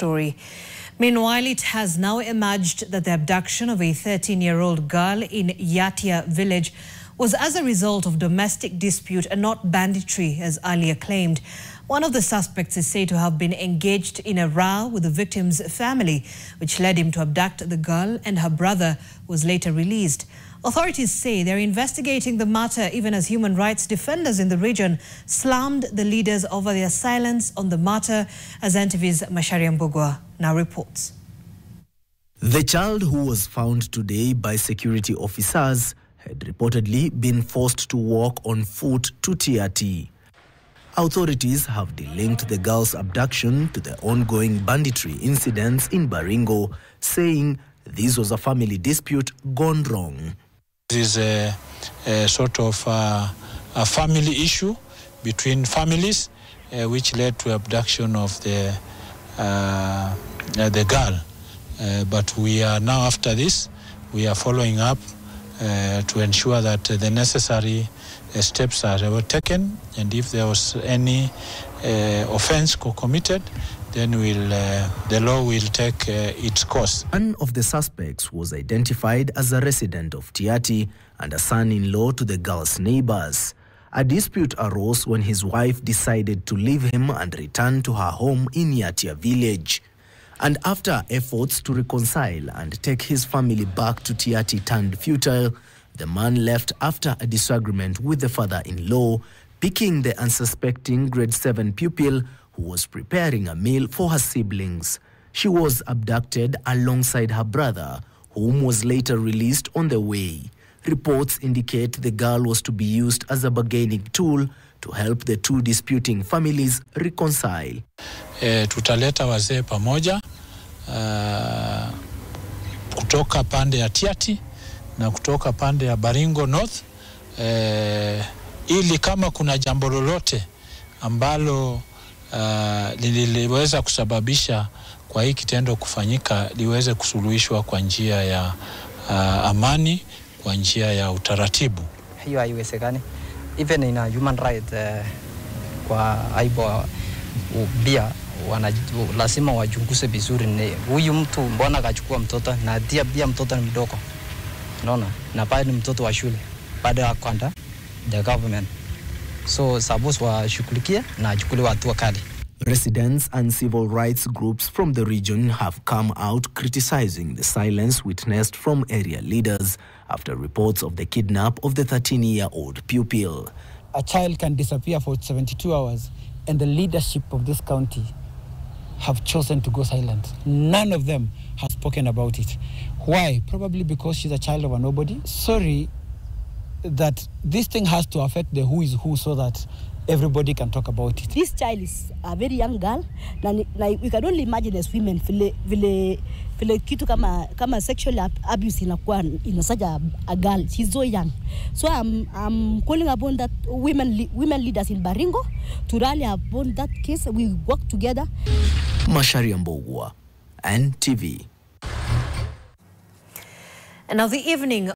story. Meanwhile, it has now emerged that the abduction of a 13-year-old girl in Yatya village was as a result of domestic dispute and not banditry, as earlier claimed. One of the suspects is said to have been engaged in a row with the victim's family, which led him to abduct the girl, and her brother was later released. Authorities say they're investigating the matter, even as human rights defenders in the region slammed the leaders over their silence on the matter, as NTV's Mbugua now reports. The child, who was found today by security officers, had reportedly been forced to walk on foot to Yatya. Authorities have linked the girl's abduction to the ongoing banditry incidents in Baringo, saying this was a family dispute gone wrong. This is a sort of a family issue between families, which led to abduction of the girl. But we are now, after this, we are following up to ensure that the necessary steps are taken, and if there was any offense committed, then the law will take its course. One of the suspects was identified as a resident of Yatya and a son-in-law to the girl's neighbors. A dispute arose when his wife decided to leave him and return to her home in Yatya village. And after efforts to reconcile and take his family back to Yatya turned futile, the man left after a disagreement with the father-in-law, picking the unsuspecting grade 7 pupil who was preparing a meal for her siblings. She was abducted alongside her brother, whom was later released on the way. Reports indicate the girl was to be used as a bargaining tool to help the two disputing families reconcile. Tutaleta wazee pamoja kutoka pande ya Yatya na kutoka pande ya Baringo North, ili kama kuna jambo lolote ambalo liliweza kusababisha kwa hii kitendo kufanyika, liweze kusuluhishwa kwa njia ya amani, kwa njia ya utaratibu. Hiyo haiwezekani. Even in a human right, kwa aibu pia lazima wachunguze vizuri huyu mtu mbona kachukua mtoto, na pia mtoto ni mdogo. Unaona? Na bado ni mtoto wa shule. Baada ya kwenda the government. So suppose washughulikie na achukuliwe hatua kali. Residents and civil rights groups from the region have come out criticizing the silence witnessed from area leaders after reports of the kidnap of the 13-year-old pupil. A child can disappear for 72 hours and the leadership of this county have chosen to go silent. None of them have spoken about it. Why? Probably because she's a child of a nobody. Sorry that this thing has to affect the who is who so that everybody can talk about it. This child is a very young girl. We can only imagine as women vile kitu kama sexual abuse in such a girl. She's so young. So I'm calling upon that women leaders in Baringo to rally upon that case. We work together. Mbugua, NTV. And now the evening